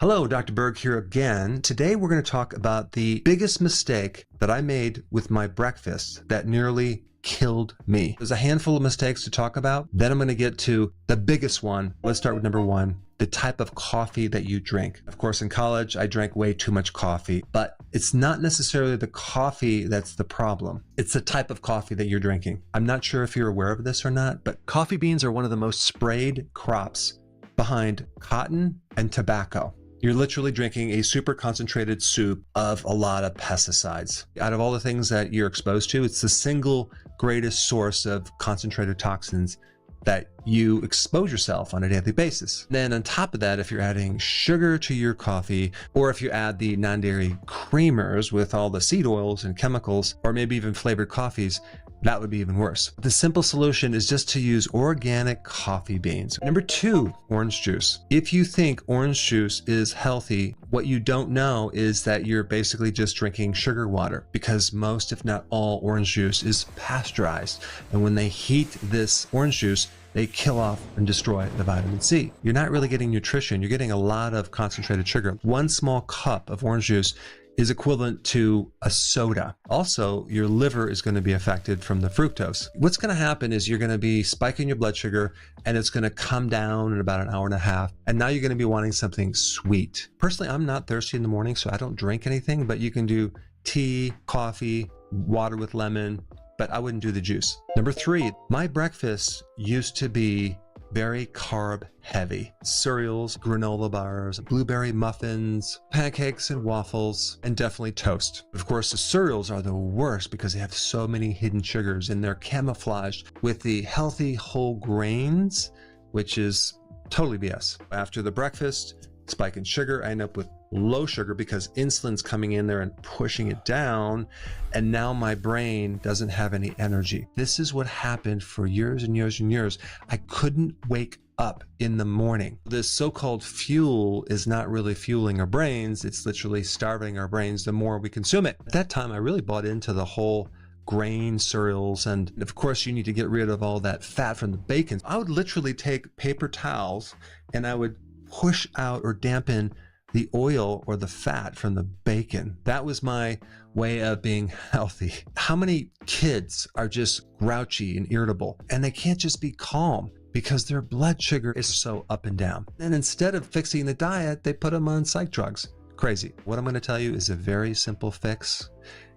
Hello, Dr. Berg here again. Today we're going to talk about the biggest mistake that I made with my breakfast that nearly killed me. There's a handful of mistakes to talk about. Then I'm going to get to the biggest one. Let's start with number one, the type of coffee that you drink. Of course, in college, I drank way too much coffee, but it's not necessarily the coffee that's the problem. It's the type of coffee that you're drinking. I'm not sure if you're aware of this or not, but coffee beans are one of the most sprayed crops behind cotton and tobacco. You're literally drinking a super concentrated soup of a lot of pesticides. Out of all the things that you're exposed to, it's the single greatest source of concentrated toxins that you expose yourself on a daily basis. Then on top of that, if you're adding sugar to your coffee, or if you add the non-dairy creamers with all the seed oils and chemicals, or maybe even flavored coffees, that would be even worse. The simple solution is just to use organic coffee beans. Number two, orange juice. If you think orange juice is healthy, what you don't know is that you're basically just drinking sugar water, because most, if not all, orange juice is pasteurized. And when they heat this orange juice, they kill off and destroy the vitamin C. You're not really getting nutrition. You're getting a lot of concentrated sugar. One small cup of orange juice is equivalent to a soda. Also, your liver is going to be affected from the fructose. What's going to happen is you're going to be spiking your blood sugar, and it's going to come down in about an hour and a half. And now you're going to be wanting something sweet. Personally, I'm not thirsty in the morning, so I don't drink anything, but you can do tea, coffee, water with lemon, but I wouldn't do the juice. Number three, my breakfast used to be very carb heavy. Cereals, granola bars, blueberry muffins, pancakes and waffles, and definitely toast. Of course, the cereals are the worst because they have so many hidden sugars and they're camouflaged with the healthy whole grains, which is totally BS. After the breakfast, spike in sugar, I end up with low sugar because insulin's coming in there and pushing it down, and now my brain doesn't have any energy. This is what happened for years and years and years. I couldn't wake up in the morning. This so-called fuel is not really fueling our brains, it's literally starving our brains the more we consume it. At that time, I really bought into the whole grain cereals, and of course you need to get rid of all that fat from the bacon. I would literally take paper towels and I would push out or dampen the oil or the fat from the bacon. That was my way of being healthy. How many kids are just grouchy and irritable, and they can't just be calm because their blood sugar is so up and down? And instead of fixing the diet, they put them on psych drugs. Crazy. What I'm going to tell you is a very simple fix.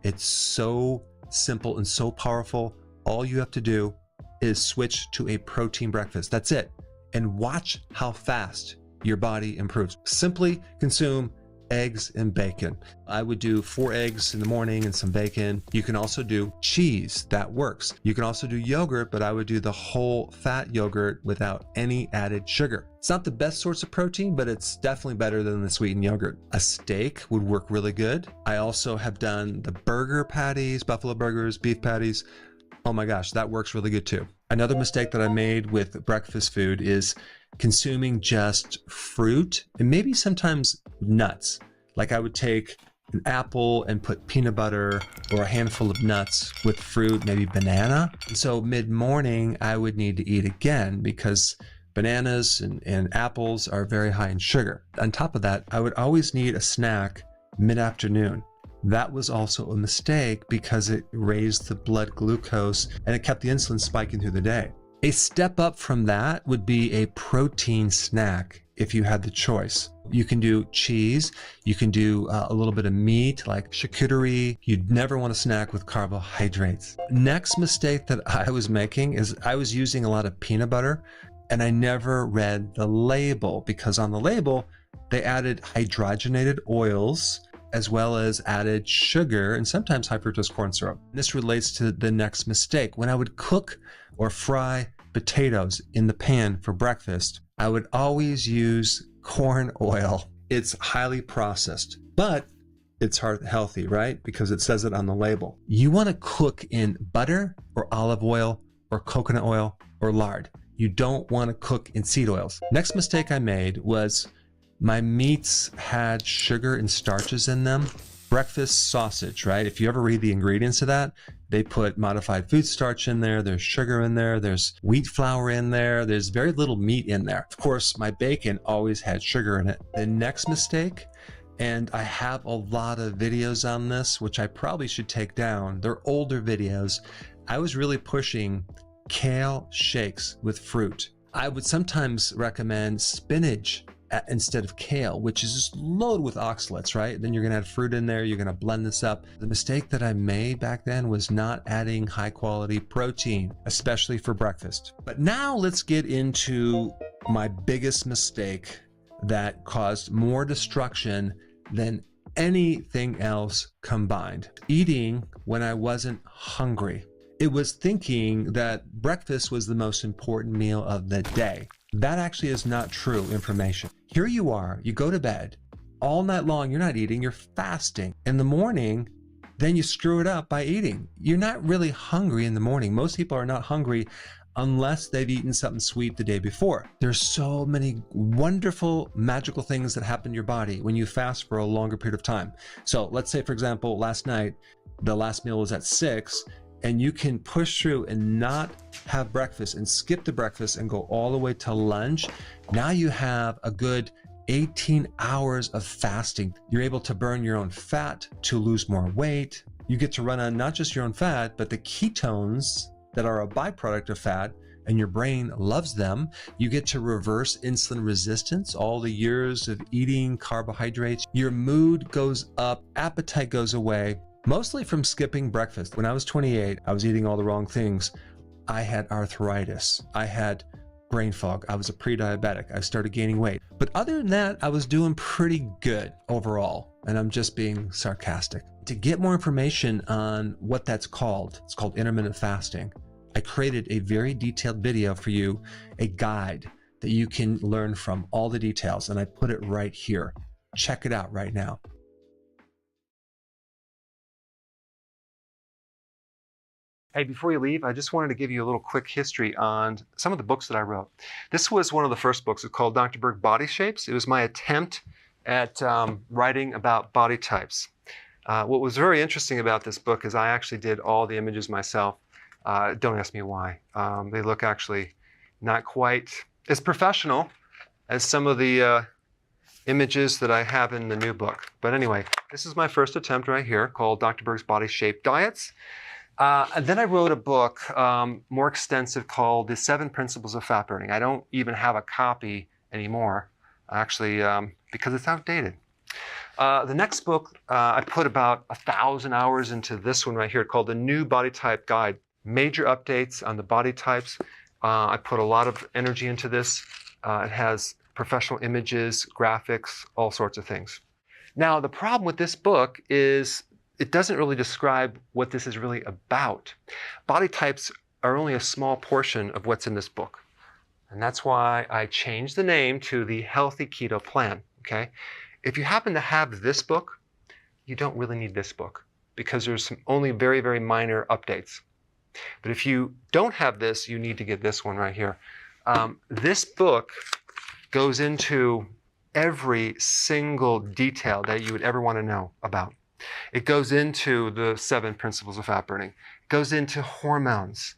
It's so simple and so powerful. All you have to do is switch to a protein breakfast. That's it. And watch how fast your body improves. Simply consume eggs and bacon. I would do 4 eggs in the morning and some bacon. You can also do cheese. That works. You can also do yogurt, but I would do the whole fat yogurt without any added sugar. It's not the best source of protein, but it's definitely better than the sweetened yogurt. A steak would work really good. I also have done the burger patties, buffalo burgers, beef patties. Oh my gosh, that works really good too. Another mistake that I made with breakfast food is consuming just fruit and maybe sometimes nuts. Like I would take an apple and put peanut butter or a handful of nuts with fruit, maybe banana. And so mid-morning, I would need to eat again because bananas and apples are very high in sugar. On top of that, I would always need a snack mid-afternoon. That was also a mistake because it raised the blood glucose and it kept the insulin spiking through the day. A step up from that would be a protein snack if you had the choice. You can do cheese, you can do a little bit of meat like charcuterie. You'd never want to snack with carbohydrates. Next mistake that I was making is I was using a lot of peanut butter and I never read the label because on the label they added hydrogenated oils as well as added sugar and sometimes high fructose corn syrup. This relates to the next mistake. When I would cook or fry potatoes in the pan for breakfast, I would always use corn oil. It's highly processed, but it's healthy, right? Because it says it on the label. You want to cook in butter or olive oil or coconut oil or lard. You don't want to cook in seed oils. Next mistake I made was my meats had sugar and starches in them. Breakfast sausage, right? If you ever read the ingredients of that, They put modified food starch in there, there's sugar in there, there's wheat flour in there, there's very little meat in there. Of course, my bacon always had sugar in it. The next mistake, and I have a lot of videos on this, which I probably should take down. They're older videos. I was really pushing kale shakes with fruit. I would sometimes recommend spinach instead of kale, which is just loaded with oxalates, right? Then you're gonna add fruit in there, you're gonna blend this up. The mistake that I made back then was not adding high quality protein, especially for breakfast. But now let's get into my biggest mistake that caused more destruction than anything else combined. Eating when I wasn't hungry. It was thinking that breakfast was the most important meal of the day. That actually is not true information. Here you are, you go to bed, all night long you're not eating, you're fasting. In the morning, then you screw it up by eating. You're not really hungry in the morning. Most people are not hungry unless they've eaten something sweet the day before. There's so many wonderful, magical things that happen in your body when you fast for a longer period of time. So let's say, for example, last night, the last meal was at 6, and you can push through and not have breakfast and skip the breakfast and go all the way to lunch. Now you have a good 18 hours of fasting. You're able to burn your own fat to lose more weight. You get to run on not just your own fat, but the ketones that are a byproduct of fat, and your brain loves them. You get to reverse insulin resistance, all the years of eating carbohydrates. Your mood goes up, appetite goes away, mostly from skipping breakfast. When I was 28, I was eating all the wrong things. I had arthritis. I had brain fog. I was a pre-diabetic. I started gaining weight. But other than that, I was doing pretty good overall. And I'm just being sarcastic. To get more information on what that's called, it's called intermittent fasting. I created a very detailed video for you, a guide that you can learn from all the details. And I put it right here. Check it out right now. Hey, before you leave, I just wanted to give you a little quick history on some of the books that I wrote. This was one of the first books. It's called Dr. Berg Body Shapes. It was my attempt at writing about body types. What was very interesting about this book is I actually did all the images myself. Don't ask me why. They look actually not quite as professional as some of the images that I have in the new book. But anyway, this is my first attempt right here called Dr. Berg's Body Shape Diets. And then I wrote a book more extensive called The 7 Principles of Fat Burning. I don't even have a copy anymore, actually, because it's outdated. The next book, I put about 1,000 hours into this one right here called The New Body Type Guide. Major updates on the body types. I put a lot of energy into this. It has professional images, graphics, all sorts of things. Now, the problem with this book is it doesn't really describe what this is really about. Body types are only a small portion of what's in this book. And that's why I changed the name to the Healthy Keto Plan, okay? If you happen to have this book, you don't really need this book because there's some only very, very minor updates. But if you don't have this, you need to get this one right here. This book goes into every single detail that you would ever want to know about. It goes into the 7 principles of fat burning. It goes into hormones,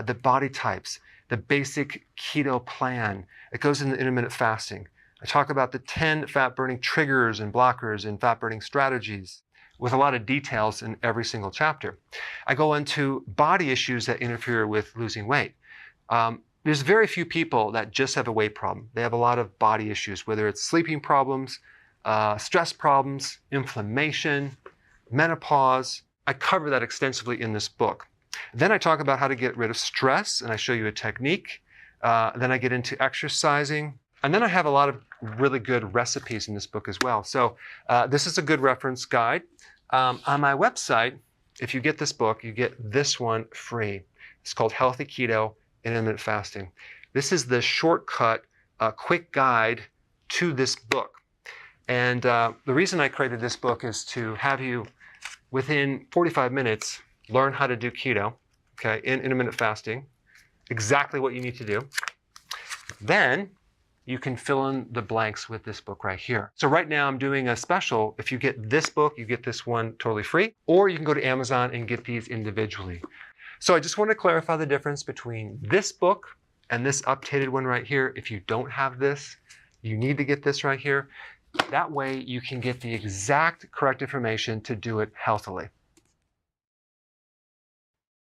the body types, the basic keto plan. It goes into intermittent fasting. I talk about the 10 fat burning triggers and blockers and fat burning strategies with a lot of details in every single chapter. I go into body issues that interfere with losing weight. There's very few people that just have a weight problem. They have a lot of body issues, whether it's sleeping problems, stress problems, inflammation, menopause. I cover that extensively in this book. Then I talk about how to get rid of stress, and I show you a technique. Then I get into exercising. And then I have a lot of really good recipes in this book as well. So this is a good reference guide. On my website, if you get this book, you get this one free. It's called Healthy Keto Intermittent Fasting. This is the shortcut, quick guide to this book. And the reason I created this book is to have you, within 45 minutes, learn how to do keto, okay, in intermittent fasting, exactly what you need to do. Then you can fill in the blanks with this book right here. So right now I'm doing a special. If you get this book, you get this one totally free, or you can go to Amazon and get these individually. So I just want to clarify the difference between this book and this updated one right here. If you don't have this, you need to get this right here. That way you can get the exact correct information to do it healthily.